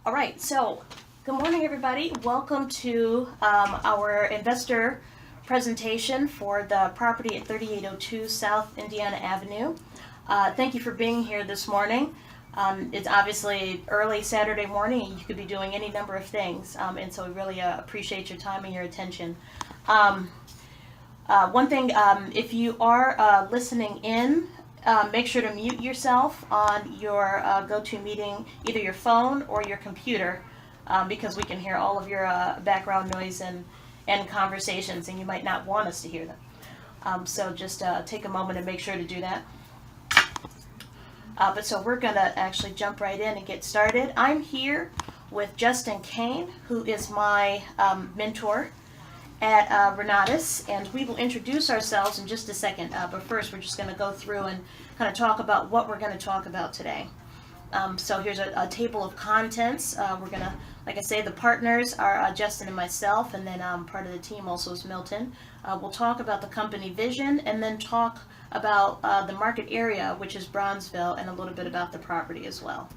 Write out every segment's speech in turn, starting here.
All right, so good morning, everybody. Welcome to our investor presentation for the property at 3802 South Indiana Avenue. Thank you for being here this morning. It's obviously early Saturday morning, and you could be doing any number of things, and so we really appreciate your time and your attention. One thing, if you are listening in, make sure to mute yourself on your GoToMeeting, either your phone or your computer, because we can hear all of your background noise and conversations, and you might not want us to hear them. So just take a moment and make sure to do that. But so we're going to actually jump right in and get started. I'm here with Justin Kane, who is my mentor at Renatus, and we will introduce ourselves in just a second. But first, we're just going to go through and kind of talk about what we're going to talk about today. So here's a table of contents. We're going to, like I say, the partners are Justin and myself, and then part of the team also is Milton. We'll talk about the company vision, and then talk about the market area, which is Bronzeville, and a little bit about the property as well.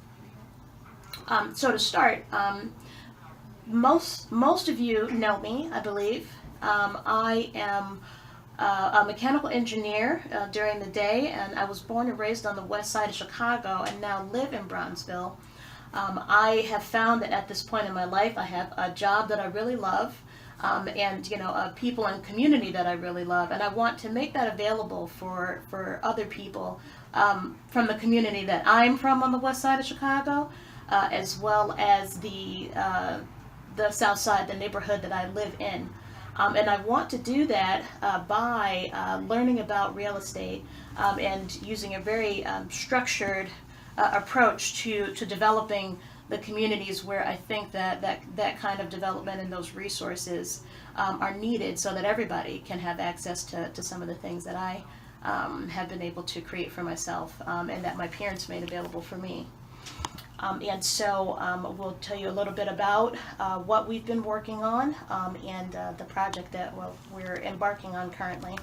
So to start, most of you know me, I believe. I am a mechanical engineer during the day, and I was born and raised on the west side of Chicago and now live in Bronzeville. I have found that at this point in my life I have a job that I really love, and people and community that I really love, and I want to make that available for other people from the community that I'm from on the west side of Chicago, as well as the south side, the neighborhood that I live in. And I want to do that by learning about real estate and using a very structured approach to developing the communities where I think that kind of development and those resources are needed, so that everybody can have access to some of the things that I have been able to create for myself, and that my parents made available for me. And so we'll tell you a little bit about what we've been working on, and the project that we're embarking on currently.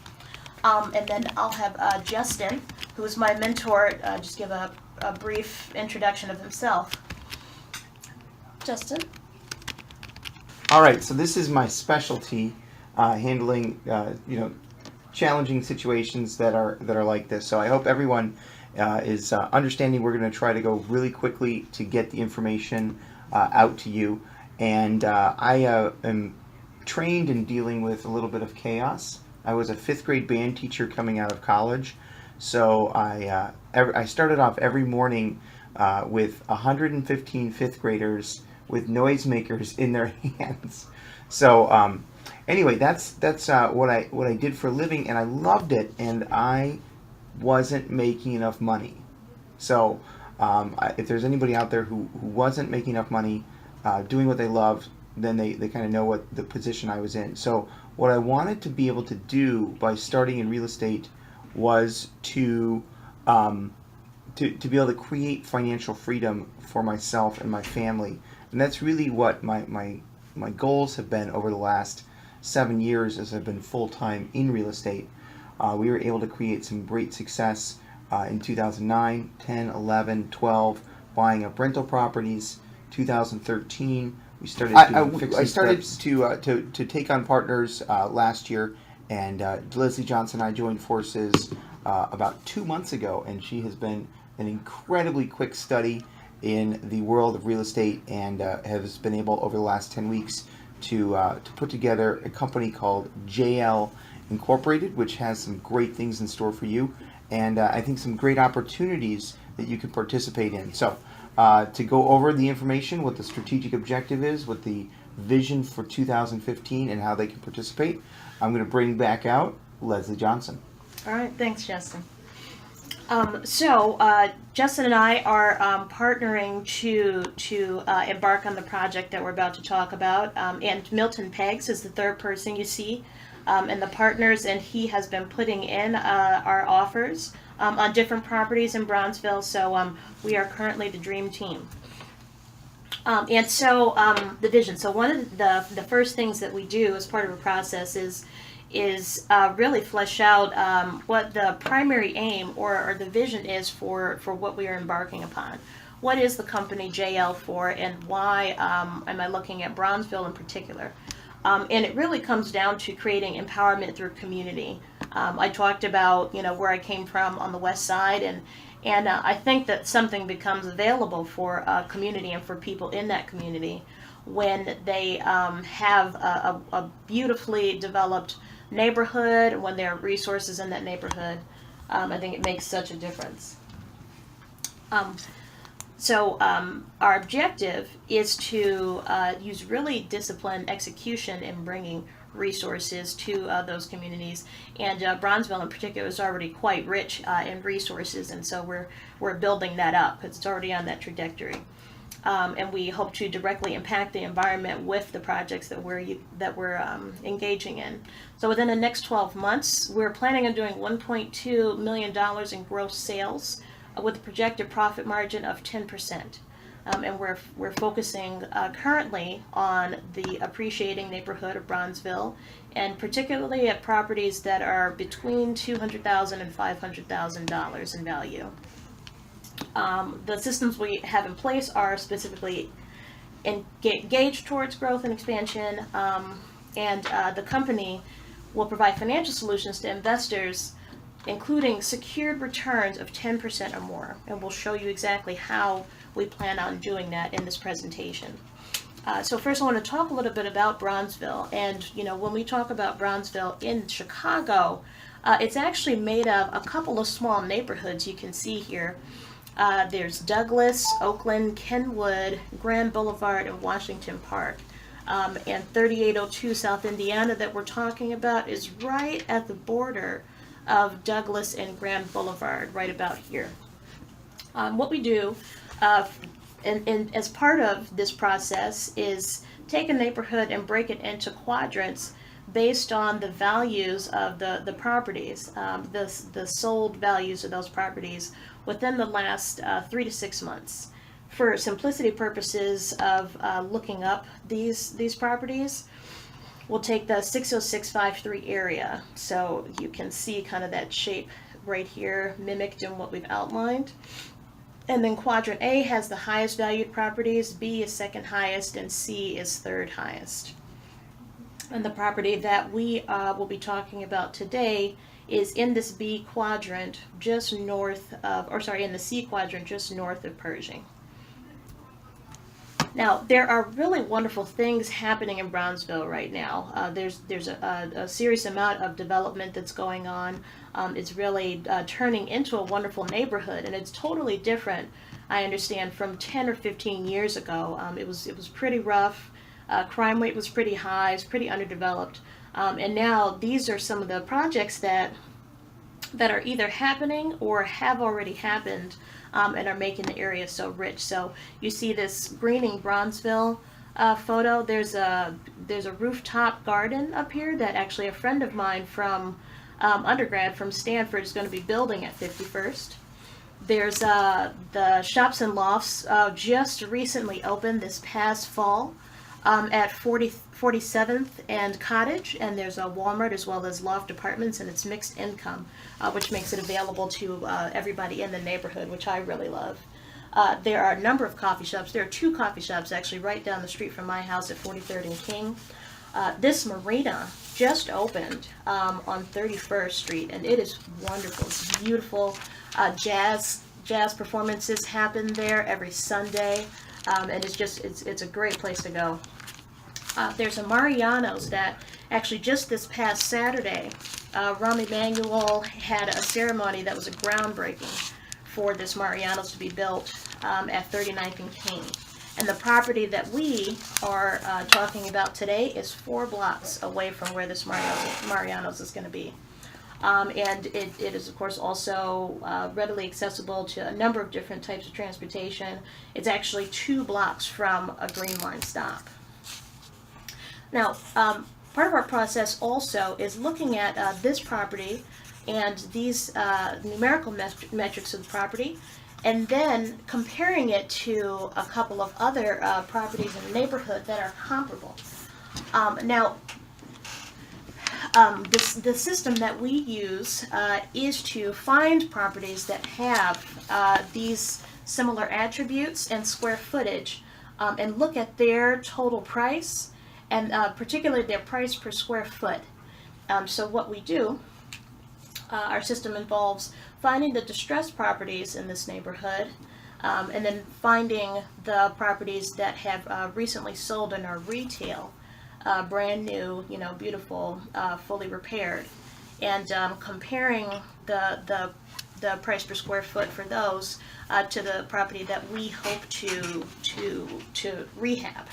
And then I'll have Justin, who is my mentor, just give a brief introduction of himself. Justin? All right, so this is my specialty, handling challenging situations that are like this. So I hope everyone is understanding. We're going to try to go really quickly to get the information out to you. And I am trained in dealing with a little bit of chaos. I was a 5th grade band teacher coming out of college. So I started off every morning with 115 5th graders with noisemakers in their hands. So anyway, that's what I did for a living, and I loved it, and I wasn't making enough money. So if there's anybody out there who wasn't making enough money doing what they love, then they kind of know what the position I was in. So what I wanted to be able to do by starting in real estate was to be able to create financial freedom for myself and my family. And that's really what my goals have been over the last 7 years as I've been full-time in real estate. We were able to create some great success in 2009, 10, 11, 12, buying up rental properties. 2013, we started to take on partners last year, and Leslie Johnson and I joined forces about 2 months ago, and she has been an incredibly quick study in the world of real estate, and has been able over the last 10 weeks to put together a company called JL Incorporated, which has some great things in store for you, and I think some great opportunities that you can participate in. So to go over the information, what the strategic objective is, what the vision for 2015, and how they can participate, I'm going to bring back out Leslie Johnson. All right, thanks, Justin. So Justin and I are partnering to embark on the project that we're about to talk about, and Milton Peggs is the third person you see in the partners, and he has been putting in our offers on different properties in Bronzeville, so we are currently the dream team. And so the vision. So one of the first things that we do as part of a process is really flesh out what the primary aim or the vision is for what we are embarking upon. what is the company JL for, and why am I looking at Bronzeville in particular. And it really comes down to creating empowerment through community. I talked about, where I came from on the west side, and I think that something becomes available for a community and for people in that community when they have a beautifully developed neighborhood, when there are resources in that neighborhood. I think it makes such a difference. So our objective is to use really disciplined execution in bringing resources to those communities, and Bronzeville in particular is already quite rich in resources, and so we're building that up because it's already on that trajectory. And we hope to directly impact the environment with the projects that we're engaging in. So within the next 12 months, we're planning on doing $1.2 million in gross sales with a projected profit margin of 10%. And we're focusing currently on the appreciating neighborhood of Bronzeville, and particularly at properties that are between $200,000 and $500,000 in value. The systems we have in place are specifically engaged towards growth and expansion, and the company will provide financial solutions to investors, including secured returns of 10% or more. And we'll show you exactly how we plan on doing that in this presentation. So first I want to talk a little bit about Bronzeville. And when we talk about Bronzeville in Chicago, it's actually made of a couple of small neighborhoods you can see here. There's Douglas, Oakland, Kenwood, Grand Boulevard, and Washington Park. And 3802 South Indiana that we're talking about is right at the border of Douglas and Grand Boulevard, right about here. What we do and as part of this process is take a neighborhood and break it into quadrants based on the values of the properties, the sold values of those properties within the last 3 to 6 months. For simplicity purposes of looking up these properties, we'll take the 60653 area, so you can see kind of that shape right here mimicked in what we've outlined. And then quadrant A has the highest valued properties, B is second highest, and C is third highest. And the property that we will be talking about today is in this B quadrant, just north of, in the C quadrant, just north of Pershing. Now, there are really wonderful things happening in Bronzeville right now. There's a serious amount of development that's going on. It's really turning into a wonderful neighborhood, and it's totally different, I understand, from 10 or 15 years ago. It was pretty rough. Crime rate was pretty high. It's pretty underdeveloped. And now these are some of the projects that are either happening or have already happened, and are making the area so rich. So you see this greening Bronzeville photo. There's a rooftop garden up here that actually a friend of mine from undergrad from Stanford is going to be building at 51st. There's the Shops and Lofts just recently opened this past fall at 47th and Cottage, and there's a Walmart as well as Loft Apartments, and it's mixed income, which makes it available to everybody in the neighborhood, which I really love. There are a number of coffee shops. There are 2 coffee shops actually right down the street from my house at 43rd and King. This marina just opened on 31st Street, and it is wonderful. It's beautiful. Jazz performances happen there every Sunday, and it's a great place to go. There's a Mariano's that actually just this past Saturday, Rahm Emanuel had a ceremony that was a groundbreaking for this Mariano's to be built at 39th and King. And the property that we are talking about today is 4 blocks away from where this Mariano's is going to be. And it is, of course, also readily accessible to a number of different types of transportation. It's actually 2 blocks from a Green Line stop. Now, part of our process also is looking at this property and these numerical metrics of the property, and then comparing it to a couple of other properties in the neighborhood that are comparable. Now, the system that we use is to find properties that have these similar attributes and square footage, and look at their total price, and particularly their price per square foot. So what we do, our system involves finding the distressed properties in this neighborhood, and then finding the properties that have recently sold and are retail, brand new, beautiful, fully repaired, and comparing the price per square foot for those to the property that we hope to rehab.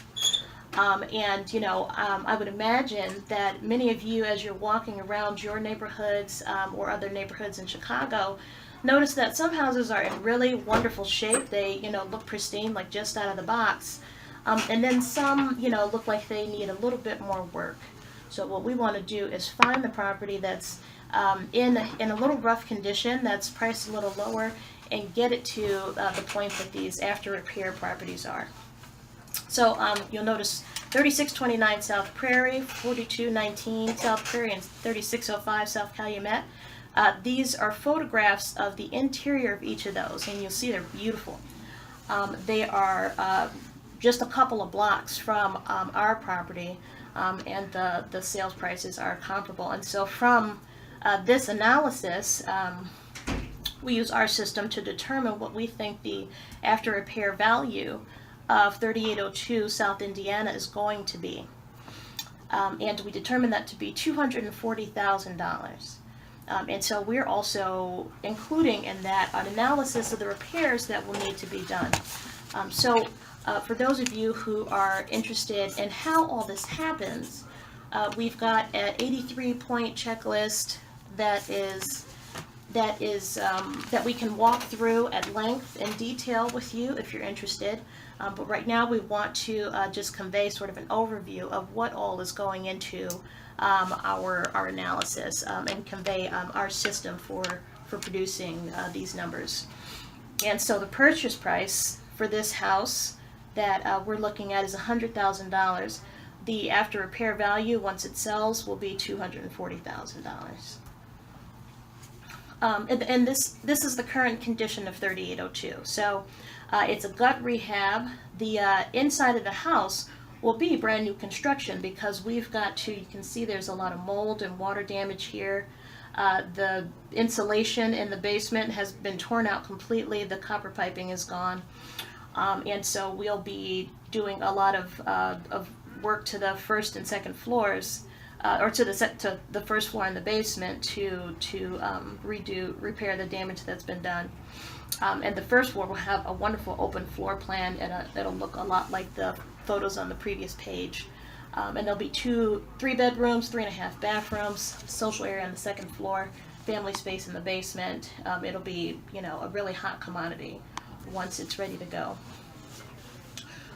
I would imagine that many of you, as you're walking around your neighborhoods or other neighborhoods in Chicago, notice that some houses are in really wonderful shape. They, look pristine, like just out of the box. And then some, look like they need a little bit more work. So what we want to do is find the property that's in a little rough condition, that's priced a little lower, and get it to the point that these after repair properties are. So you'll notice 3629 South Prairie, 4219 South Prairie, and 3605 South Calumet. These are photographs of the interior of each of those, and you'll see they're beautiful. They are just a couple of blocks from our property, and the sales prices are comparable. And so from this analysis, we use our system to determine what we think the after repair value of 3802 South Indiana is going to be. And we determine that to be $240,000. And so we're also including in that an analysis of the repairs that will need to be done. For those of you who are interested in how all this happens, we've got an 83-point checklist that we can walk through at length in detail with you if you're interested. But right now we want to just convey sort of an overview of what all is going into our analysis, and convey our system for producing these numbers. And so the purchase price for this house that we're looking at is $100,000. The after repair value, once it sells, will be $240,000. And this is the current condition of 3802. So it's a gut rehab. The inside of the house will be brand new construction because we've got to, you can see there's a lot of mold and water damage here. The insulation in the basement has been torn out completely. The copper piping is gone. And so we'll be doing a lot of work to the first and second floors, or to the first floor in the basement to repair the damage that's been done. And the first floor will have a wonderful open floor plan, and it'll look a lot like the photos on the previous page. And there'll be 3 bedrooms, 3.5 bathrooms, social area on the second floor, family space in the basement. It'll be, a really hot commodity once it's ready to go.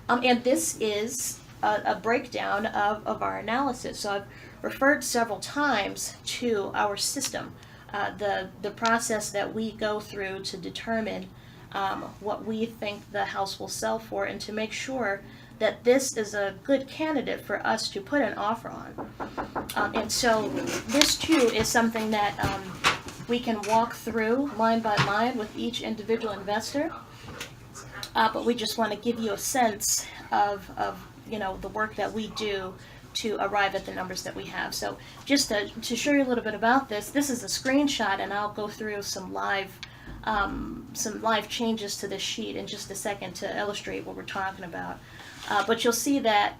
And this is a breakdown of our analysis. So I've referred several times to our system, the process that we go through to determine what we think the house will sell for, and to make sure that this is a good candidate for us to put an offer on. And so this too is something that we can walk through line by line with each individual investor. But we just want to give you a sense of the work that we do to arrive at the numbers that we have. So just to show you a little bit about this is a screenshot, and I'll go through some live changes to this sheet in just a second to illustrate what we're talking about. But you'll see that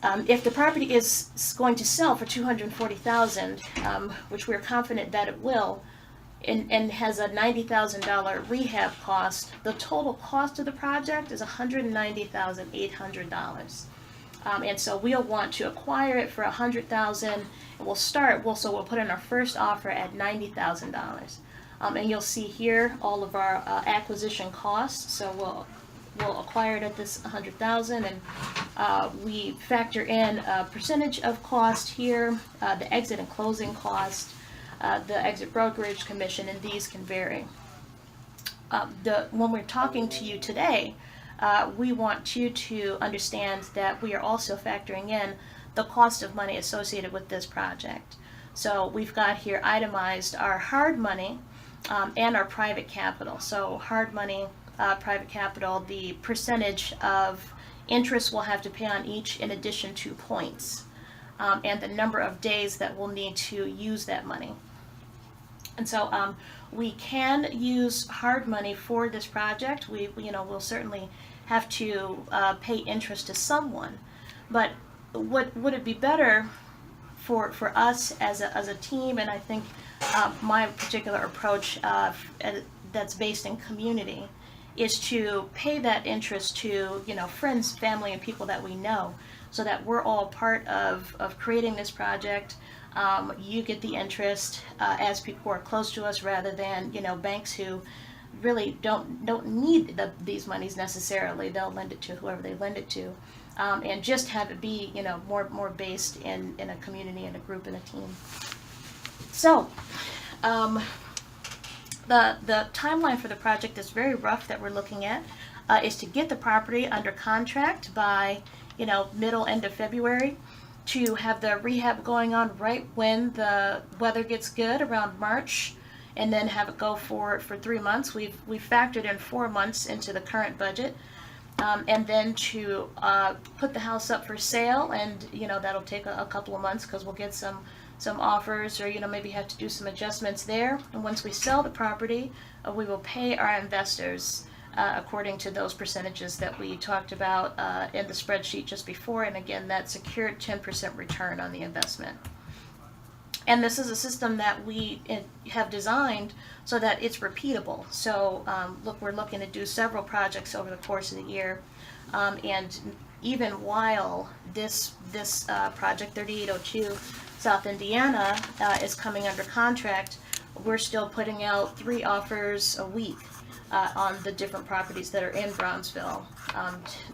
if the property is going to sell for $240,000, which we're confident that it will, and has a $90,000 rehab cost, the total cost of the project is $190,800. And so we'll want to acquire it for $100,000, and we'll put in our first offer at $90,000. And you'll see here all of our acquisition costs. So we'll acquire it at this $100,000, and we factor in a percentage of cost here, the exit and closing cost, the exit brokerage commission, and these can vary. When we're talking to you today, we want you to understand that we are also factoring in the cost of money associated with this project. So we've got here itemized our hard money and our private capital. So hard money private capital, the percentage of interest we'll have to pay on each in addition to points, and the number of days that we'll need to use that money. And so we can use hard money for this project. We'll certainly have to pay interest to someone, but would it be better for us as a team, and I think my particular approach that's based in community is to pay that interest to friends, family, and people that we know, so that we're all part of creating this project. You get the interest as people who are close to us, rather than banks who really don't need these monies necessarily. They'll lend it to whoever they lend it to, and just have it be more based in a community, in a group, in a team. So the timeline for the project is very rough that we're looking at, is to get the property under contract by middle, end of February, to have the rehab going on right when the weather gets good, around March, and then have it go for 3 months. We've factored in 4 months into the current budget, and then to put the house up for sale, and that'll take a couple of months, because we'll get some offers, or maybe have to do some adjustments there. And once we sell the property, we will pay our investors according to those percentages that we talked about in the spreadsheet just before. And again, that secured 10% return on the investment. And this is a system that we have designed so that it's repeatable. So we're looking to do several projects over the course of the year, and even while this project 3802 South Indiana is coming under contract, we're still putting out 3 offers a week on the different properties that are in Brownsville.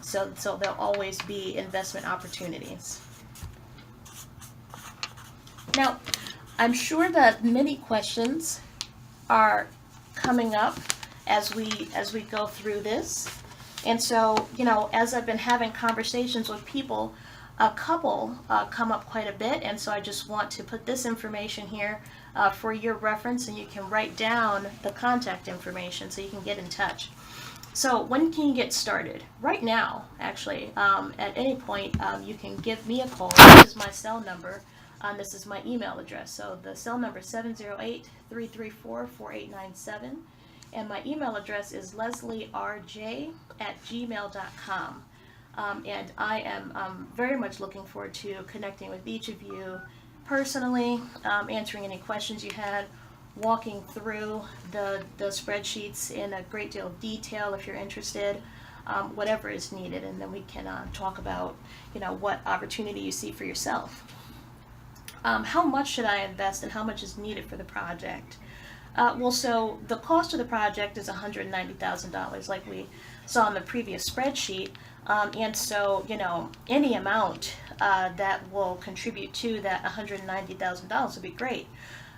So there'll always be investment opportunities. Now, I'm sure that many questions are coming up as we go through this. And so, as I've been having conversations with people, a couple come up quite a bit, and so I just want to put this information here for your reference, and you can write down the contact information so you can get in touch. So when can you get started? Right now, actually, at any point, you can give me a call. This is my cell number. This is my email address. So the cell number is 708-334-4897, and my email address is leslierj@gmail.com. And I am very much looking forward to connecting with each of you personally, answering any questions you had, walking through the spreadsheets in a great deal of detail if you're interested, whatever is needed, and then we can talk about what opportunity you see for yourself. How much should I invest, and how much is needed for the project? So the cost of the project is $190,000, like we saw in the previous spreadsheet. And so, any amount that will contribute to that $190,000 would be great.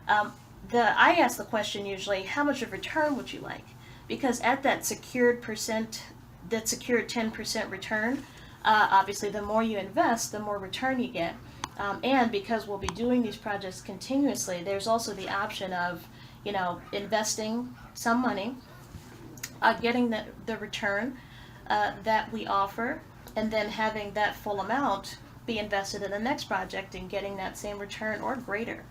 I ask the question usually, how much of return would you like? Because at that secured 10% return, obviously the more you invest, the more return you get. And because we'll be doing these projects continuously, there's also the option of, investing some money, getting the return that we offer, and then having that full amount be invested in the next project and getting that same return or greater.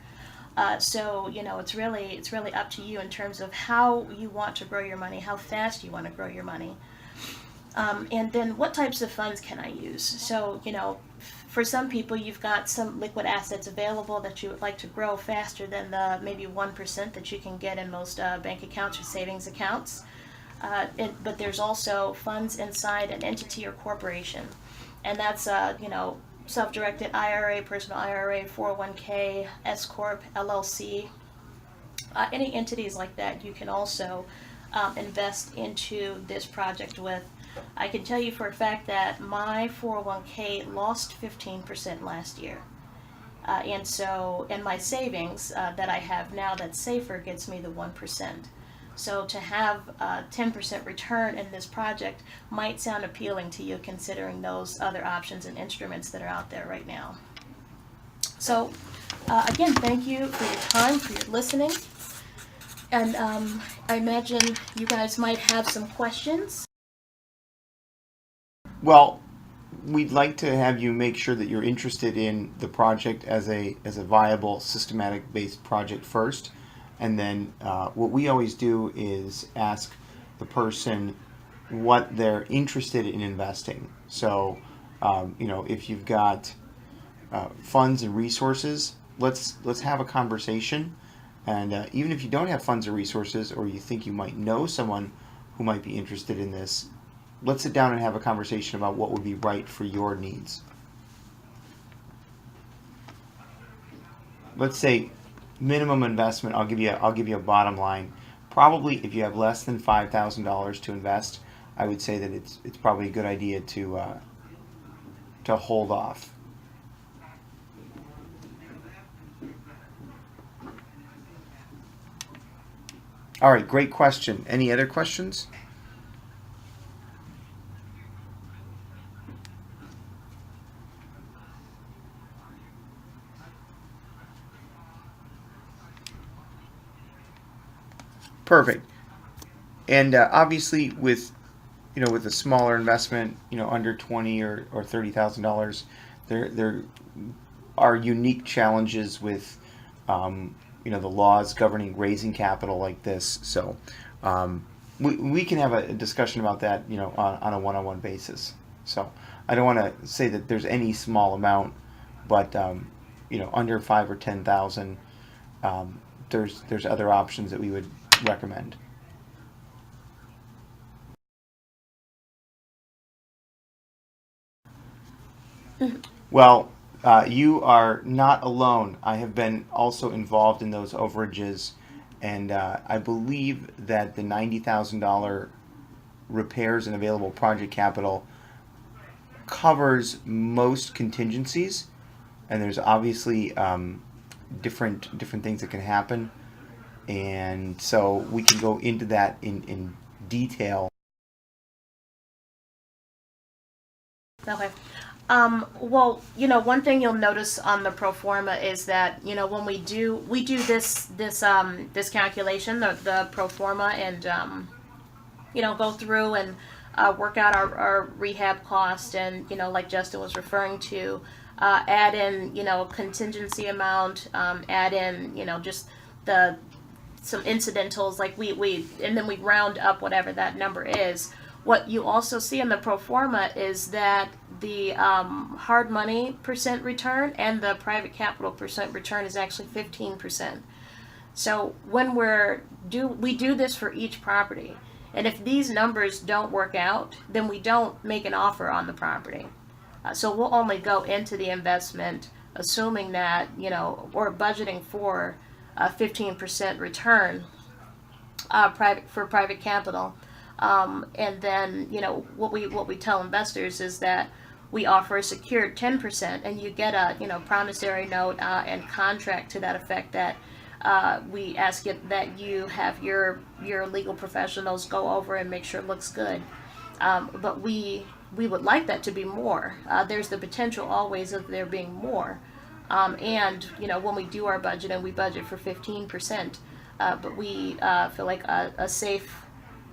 So it's really up to you in terms of how you want to grow your money, how fast you want to grow your money, and then what types of funds can I use. So for some people, you've got some liquid assets available that you would like to grow faster than the maybe 1% that you can get in most bank accounts or savings accounts. But there's also funds inside an entity or corporation, and that's self-directed IRA, personal IRA, 401k, S Corp, LLC, any entities like that you can also invest into this project with. I can tell you for a fact that my 401k lost 15% last year. And my savings that I have now that's safer gets me the 1%. So to have a 10% return in this project might sound appealing to you, considering those other options and instruments that are out there right now. So again, thank you for your time, for your listening. And I imagine you guys might have some questions. Well, we'd like to have you make sure that you're interested in the project as a viable, systematic based project first, and then what we always do is ask the person what they're interested in investing. So, if you've got funds and resources, let's have a conversation. And even if you don't have funds or resources, or you think you might know someone who might be interested in this, let's sit down and have a conversation about what would be right for your needs. Let's say minimum investment. I'll give you a bottom line. Probably, if you have less than $5,000 to invest, I would say that it's probably a good idea to hold off. All right, great question. Any other questions? Perfect. And obviously, with with a smaller investment, under $20,000 or $30,000, there are unique challenges with the laws governing raising capital like this. So we can have a discussion about that on a one-on-one basis. So I don't want to say that there's any small amount, but under 5 or 10,000, there's other options that we would recommend. Well, you are not alone. I have been also involved in those overages, and I believe that the $90,000 repairs and available project capital covers most contingencies, and there's obviously different things that can happen, and so we can go into that in detail. Okay. Well, one thing you'll notice on the pro forma is that, when we do this calculation, the pro forma, and, go through and work out our rehab cost, and, like Justin was referring to, add in, contingency amount, add in, just some incidentals, like and then we round up whatever that number is. What you also see in the pro forma is that the hard money percent return and the private capital percent return is actually 15%. So when we do this for each property, and if these numbers don't work out, then we don't make an offer on the property. So we'll only go into the investment assuming that we're budgeting for a 15% return private capital. And then, what we tell investors is that we offer a secured 10%, and you get a, promissory note and contract to that effect that we ask it that you have your legal professionals go over and make sure it looks good. But we would like that to be more. There's the potential always of there being more. And, when we do our budget, and we budget for 15%, but we feel like a safe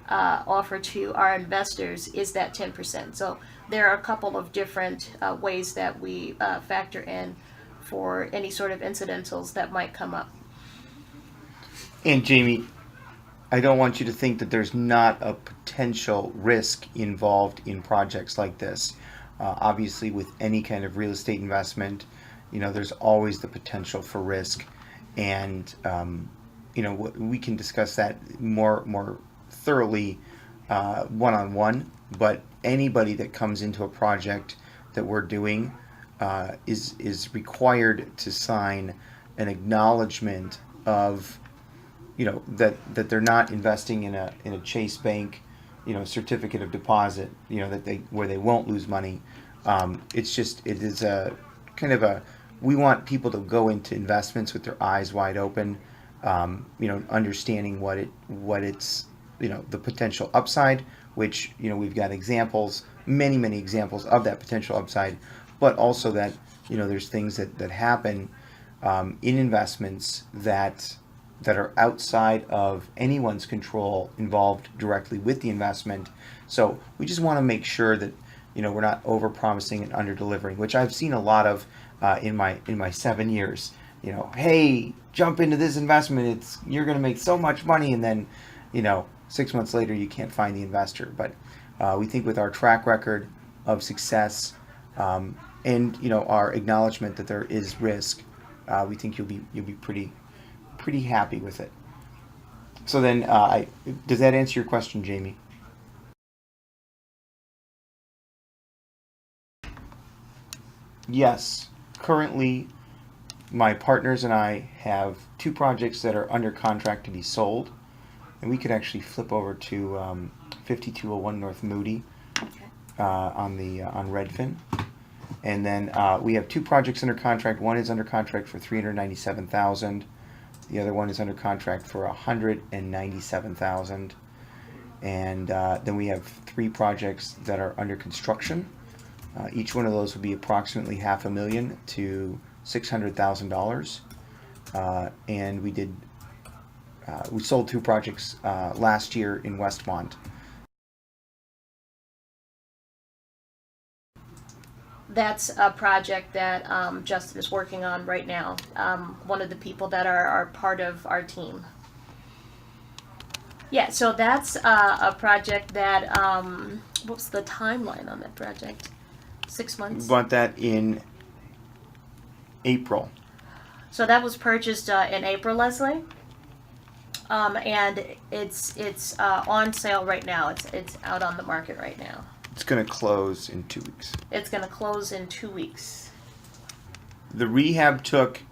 offer to our investors is that 10%. So there are a couple of different ways that we factor in for any sort of incidentals that might come up. And Jamie, I don't want you to think that there's not a potential risk involved in projects like this. Obviously, with any kind of real estate investment, there's always the potential for risk, and we can discuss that more thoroughly one-on-one. But anybody that comes into a project that we're doing is required to sign an acknowledgement of that they're not investing in a Chase Bank certificate of deposit where they won't lose money. It is a kind of a, we want people to go into investments with their eyes wide open, understanding what it's the potential upside, which we've got examples, many examples of that potential upside, but also that there's things that happen in investments that that are outside of anyone's control involved directly with the investment. So we just want to make sure that we're not over promising and under delivering, which I've seen a lot of in my 7 years. Hey, jump into this investment. You're going to make so much money, and then 6 months later you can't find the investor. But we think with our track record of success and our acknowledgement that there is risk, we think you'll be pretty happy with it. So then, does that answer your question, Jamie? Yes. Currently, my partners and I have 2 projects that are under contract to be sold, and we could actually flip over to 5201 North Moody on Redfin. And then we have 2 projects under contract. One is under contract for $397,000. The other one is under contract for $197,000. And then we have 3 projects that are under construction. Each one of those would be approximately $500,000 to $600,000. And we sold 2 projects last year in Westmont. That's a project that Justin is working on right now. One of the people that are part of our team. Yeah, so that's a project that, what's the timeline on that project? 6 months? We bought that in April. So that was purchased in April, Leslie. And it's on sale right now. It's out on the market right now. It's going to close in 2 weeks. It's going to close in 2 weeks. The rehab took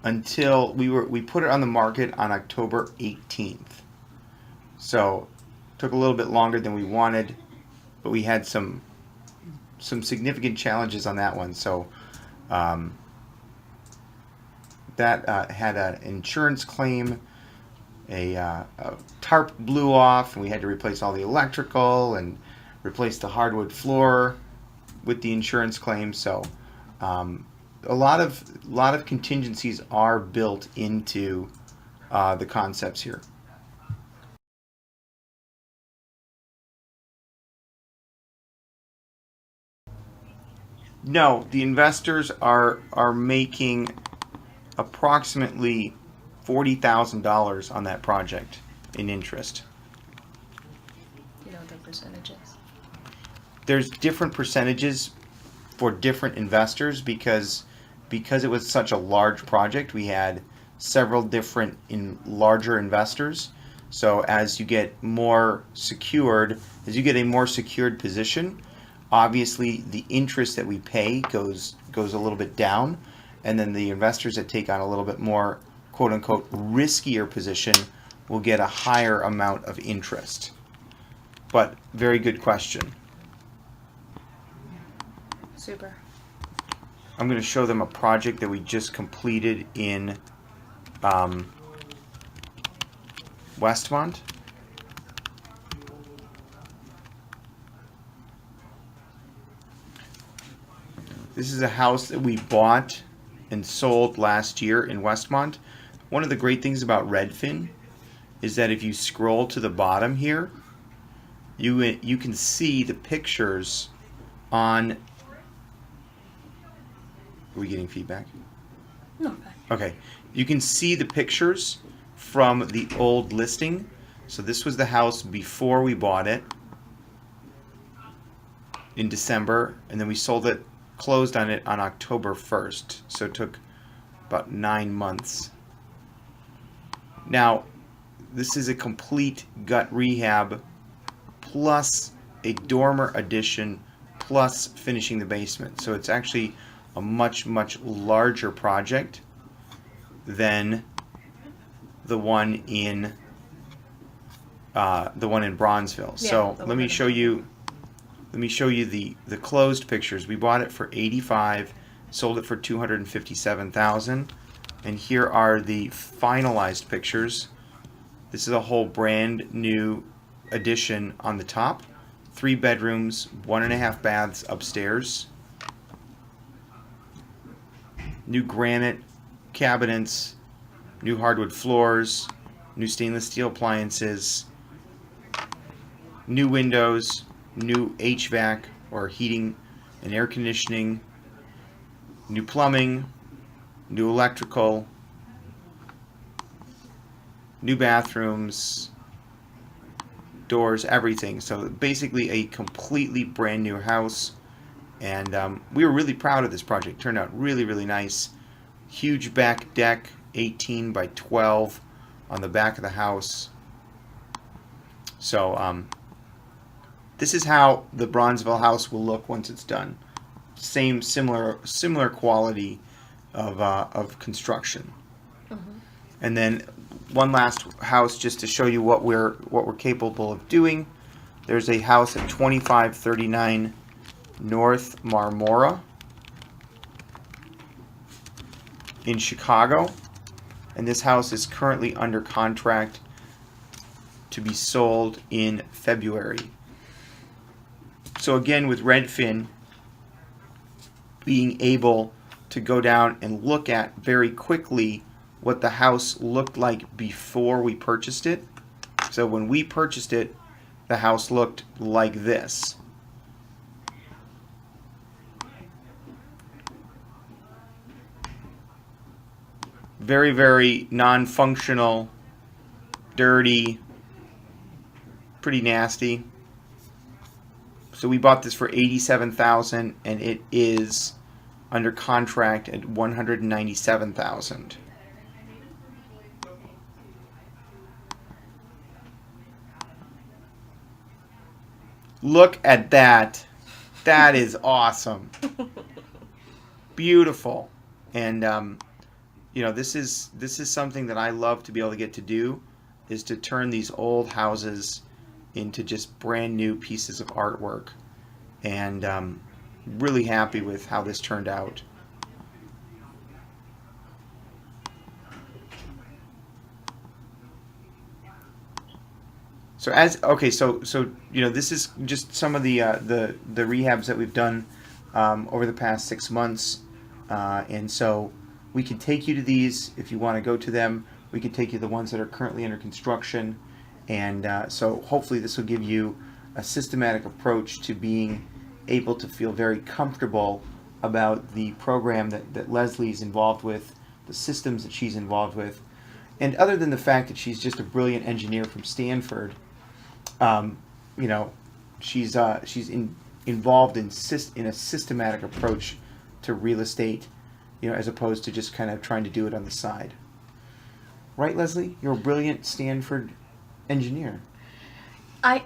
until we put it on the market on October 18th. So it took a little bit longer than we wanted, but we had some significant challenges on that one. So that had an insurance claim. A tarp blew off, and we had to replace all the electrical and replace the hardwood floor with the insurance claim. So a lot of contingencies are built into the concepts here. No, the investors are making approximately $40,000 on that project in interest. You know the percentages. There's different percentages for different investors because it was such a large project. We had several different larger investors. So as you get a more secured position, obviously the interest that we pay goes a little bit down, and then the investors that take on a little bit more quote unquote riskier position will get a higher amount of interest. But very good question. Super. I'm going to show them a project that we just completed in Westmont. This is a house that we bought and sold last year in Westmont. One of the great things about Redfin is that if you scroll to the bottom here, you can see the pictures on. Are we getting feedback? No. Okay. You can see the pictures from the old listing. So this was the house before we bought it in December, and then we closed on it on October 1st. So it took about 9 months. Now, this is a complete gut rehab plus a dormer addition plus finishing the basement. So it's actually a much larger project than the one in Bronzeville. Yeah, so let me show you the closed pictures. We bought it for $85,000, sold it for $257,000, and here are the finalized pictures. This is a whole brand new addition on the top. 3 bedrooms, 1.5 baths upstairs. New granite cabinets, new hardwood floors, new stainless steel appliances, new windows, new HVAC or heating and air conditioning, new plumbing, new electrical, new bathrooms, doors, everything. So basically a completely brand new house. And we were really proud of this project. Turned out really, really nice. Huge back deck, 18 by 12 on the back of the house. So this is how the Bronzeville house will look once it's done. Similar quality of construction. Mm-hmm. And then one last house just to show you what we're capable of doing. There's a house at 2539 North Marmora in Chicago, and this house is currently under contract to be sold in February. So again, with Redfin, being able to go down and look at very quickly what the house looked like before we purchased it. So when we purchased it, the house looked like this. Very, very non-functional, dirty, pretty nasty. So we bought this for $87,000, and it is under contract at $197,000. Look at that. That is awesome. Beautiful. And this is something that I love to be able to get to do, is to turn these old houses into just brand new pieces of artwork. And really happy with how this turned out. So this is just some of the rehabs that we've done over the past 6 months, and so we can take you to these if you want to go to them. We can take you to the ones that are currently under construction, and so hopefully this will give you a systematic approach to being able to feel very comfortable about the program that Leslie's involved with, the systems that she's involved with, and other than the fact that she's just a brilliant engineer from Stanford. She's involved in a systematic approach to real estate, as opposed to just kind of trying to do it on the side. Right, Leslie? You're a brilliant Stanford engineer. I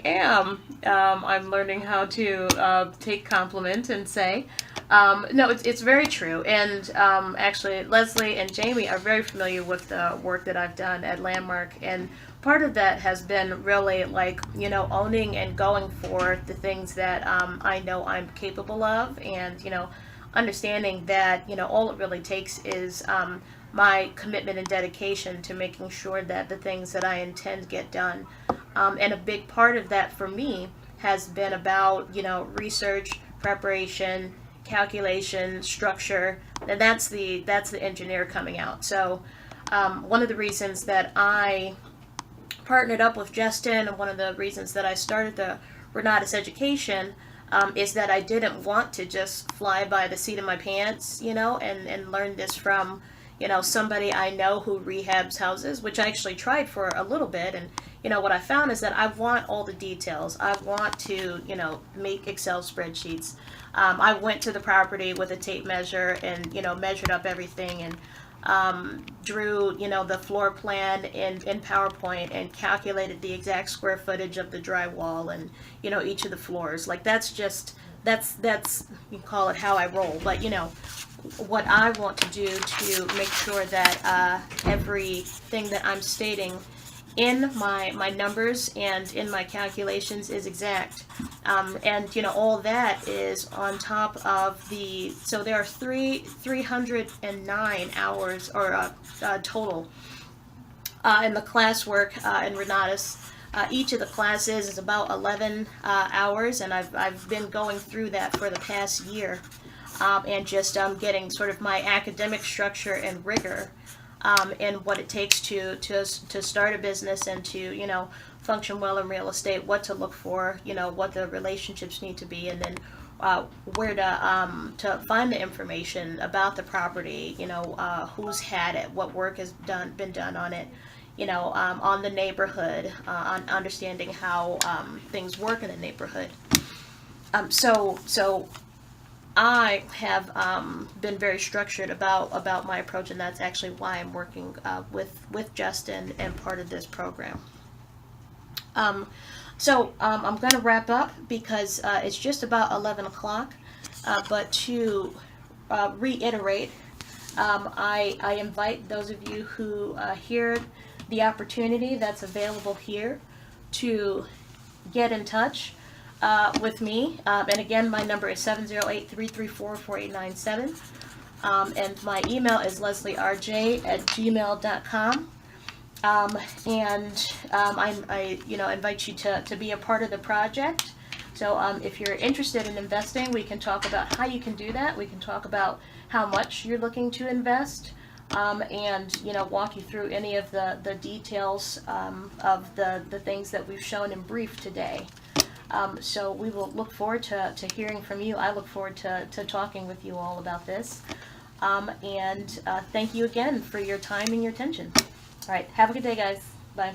am. I'm learning how to take compliment and say. No, it's very true. And actually, Leslie and Jamie are very familiar with the work that I've done at Landmark. And part of that has been really owning and going for the things that I know I'm capable of. And, understanding that, all it really takes is my commitment and dedication to making sure that the things that I intend get done. And a big part of that for me has been about, research, preparation, calculation, structure, and that's the engineer coming out. So one of the reasons that I partnered up with Justin, and one of the reasons that I started the Renatus Education, is that I didn't want to just fly by the seat of my pants, and learn this from, somebody I know who rehabs houses, which I actually tried for a little bit. And, what I found is that I want all the details. I want to, make Excel spreadsheets. I went to the property with a tape measure and, measured up everything and drew, the floor plan in PowerPoint and calculated the exact square footage of the drywall and, each of the floors. Like, that's you can call it how I roll. But, what I want to do to make sure that everything that I'm stating in my numbers and in my calculations is exact. And all that is on top of so there are 309 hours or total in the classwork in Renatus. Each of the classes is about 11 hours, and I've been going through that for the past year. and just getting sort of my academic structure and rigor and what it takes to start a business and to, you know, function well in real estate, what to look for, you know, what the relationships need to be, and then where to find the information about the property, you know, who's had it, what work has been done on it, you know, on the neighborhood, on understanding how things work in the neighborhood. So I have been very structured about my approach, and that's actually why I'm working with Justin and part of this program. I'm going to wrap up because it's just about 11 o'clock. But to reiterate, I invite those of you who hear the opportunity that's available here to get in touch with me. And again, my number is 708-334-4897. And my email is lesliерj@gmail.com. I invite you to be a part of the project. So if you're interested in investing, we can talk about how you can do that. We can talk about how much you're looking to invest, and you know, walk you through any of the details of the things that we've shown in brief today. So we will look forward to hearing from you. I look forward to talking with you all about this. Thank you again for your time and your attention. All right, have a good day, guys. Bye.